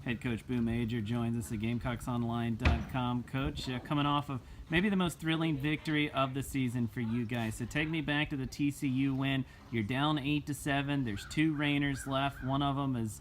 Head coach Boo Major joins us at GamecocksOnline.com. Coach, coming off of maybe the most thrilling victory of the season for you guys. So take me back to the TCU win. You're down 8-7. There's 2 Rainers left. One of them is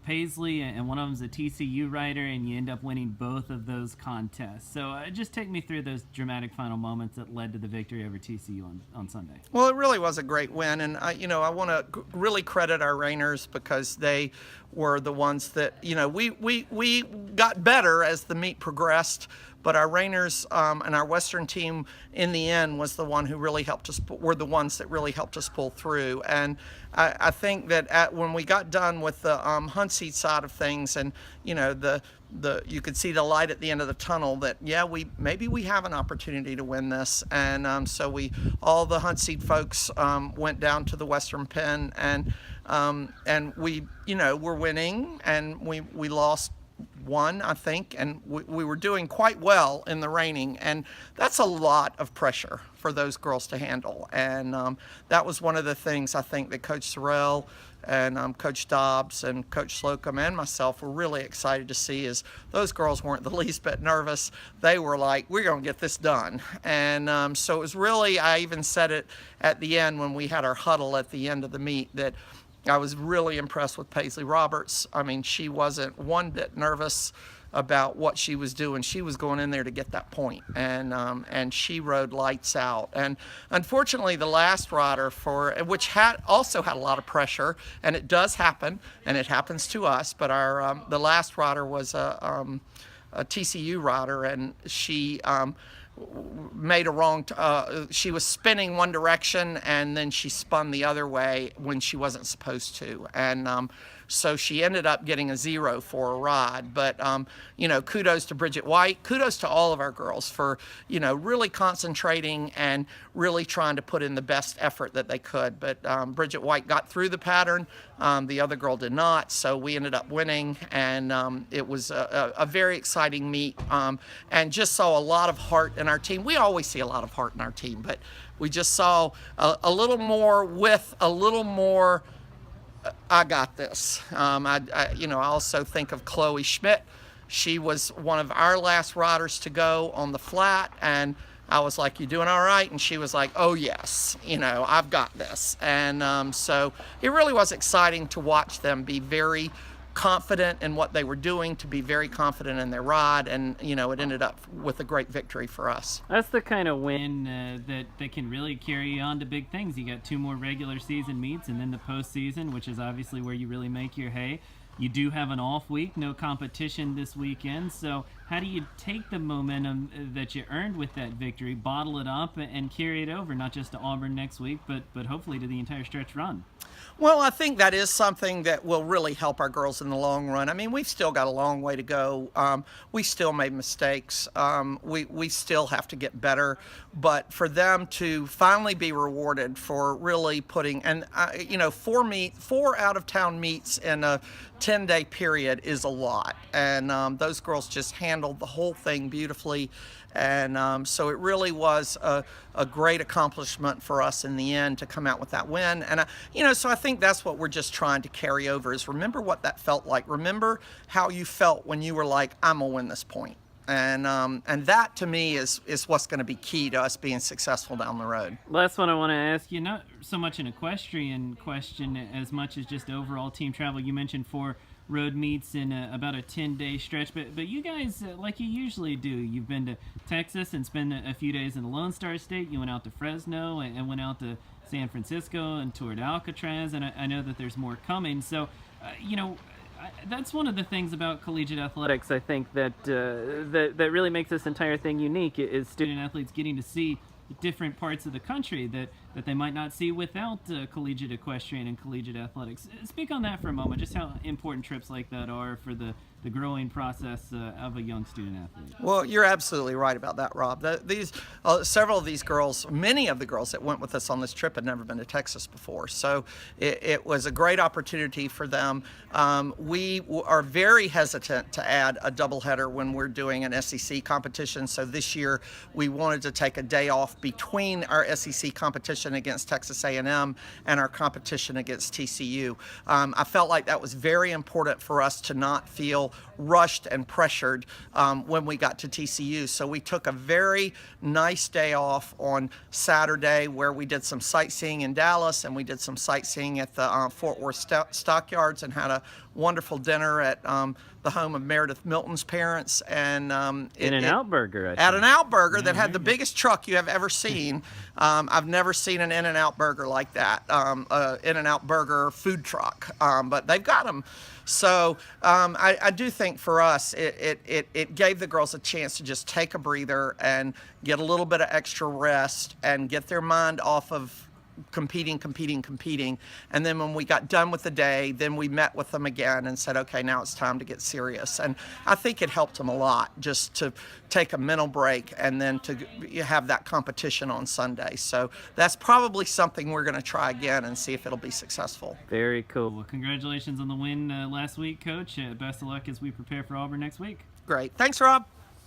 Paisley, and one of them's a TCU rider, and you end up winning both of those contests. So just take me through those dramatic final moments that led to the victory over TCU on Sunday. Well, it really was a great win, and I want to really credit our Rainers because they were the ones that we got better as the meet progressed. But our Rainers and our Western team, in the end, was the one who really helped us. Were the ones that really helped us pull through. And I think that when we got done with the hunt seat side of things, and you could see the light at the end of the tunnel, that maybe we have an opportunity to win this. And so all the hunt seat folks went down to the Western Pen, and we were winning, and we lost 1, I think, and we were doing quite well in the reining, and that's a lot of pressure for those girls to handle. And that was one of the things I think that Coach Sorrell and Coach Dobbs and Coach Slocum and myself were really excited to see, is those girls weren't the least bit nervous. They were like, we're going to get this done. And so it was really, I even said it at the end when we had our huddle at the end of the meet, that I was really impressed with Paisley Roberts. I mean, she wasn't one bit nervous about what she was doing. She was going in there to get that point, and she rode lights out. And unfortunately, the last rider, which also had a lot of pressure, and it does happen, and it happens to us. But the last rider was a TCU rider, and she made a wrong she was spinning one direction, and then she spun the other way when she wasn't supposed to, and so she ended up getting a 0 for a ride. But kudos to Bridget White, kudos to all of our girls for really concentrating and really trying to put in the best effort that they could. But Bridget White got through the pattern, the other girl did not, so we ended up winning, and it was a very exciting meet, and just saw a lot of heart in our team. We always see a lot of heart in our team, but we just saw a little more with a little more I got this. I also think of Chloe Schmidt. She was one of our last riders to go on the flat, and I was like, you doing all right? And she was like, oh yes, I've got this. And so it really was exciting to watch them be very confident in what they were doing, to be very confident in their ride, and it ended up with a great victory for us. That's the kind of win that can really carry you on to big things. You got 2 more regular season meets, and then the postseason, which is obviously where you really make your hay. You do have an off week, no competition this weekend, so how do you take the momentum that you earned with that victory, bottle it up, and carry it over, not just to Auburn next week, but hopefully to the entire stretch run? Well, I think that is something that will really help our girls in the long run. I mean, we've still got a long way to go. We still made mistakes. We still have to get better. But for them to finally be rewarded for really putting, and 4 out-of-town meets in a 10-day period is a lot. And those girls just handled the whole thing beautifully. And so it really was a great accomplishment for us in the end to come out with that win. And so I think that's what we're just trying to carry over, is remember what that felt like. Remember how you felt when you were like, I'm gonna win this point. And that to me is what's going to be key to us being successful down the road. Last one I want to ask you, not so much an equestrian question as much as just overall team travel. You mentioned 4 road meets in about a 10-day stretch, but you guys, like you usually do, you've been to Texas and spent a few days in the Lone Star State. You went out to Fresno and went out to San Francisco and toured Alcatraz, and I know that there's more coming. So, that's one of the things about collegiate athletics, I think, that really makes this entire thing unique, is student athletes getting to see different parts of the country that they might not see without collegiate equestrian and collegiate athletics. Speak on that for a moment, just how important trips like that are for the growing process of a young student athlete. Well, you're absolutely right about that, Rob. Several of these girls, many of the girls that went with us on this trip had never been to Texas before, so it was a great opportunity for them. We are very hesitant to add a doubleheader when we're doing an SEC competition, so this year we wanted to take a day off between our SEC competition competition against Texas A&M and our competition against TCU. I felt like that was very important for us to not feel rushed and pressured when we got to TCU. So we took a very nice day off on Saturday where we did some sightseeing in Dallas and we did some sightseeing at the Fort Worth Stockyards and had a wonderful dinner at the home of Meredith Milton's parents, and In-N-Out Burger. At In-N-Out Burger that had the biggest truck you have ever seen. I've never seen an In-N-Out Burger like that, In-N-Out Burger food truck, but they've got them. So I do think for us, it gave the girls a chance to just take a breather and get a little bit of extra rest and get their mind off of competing. And then when we got done with the day, then we met with them again and said, okay, now it's time to get serious. And I think it helped them a lot just to take a mental break and then to have that competition on Sunday. So that's probably something we're going to try again and see if it'll be successful. Very cool. Well, congratulations on the win last week, Coach. Best of luck as we prepare for Auburn next week. Great. Thanks, Rob.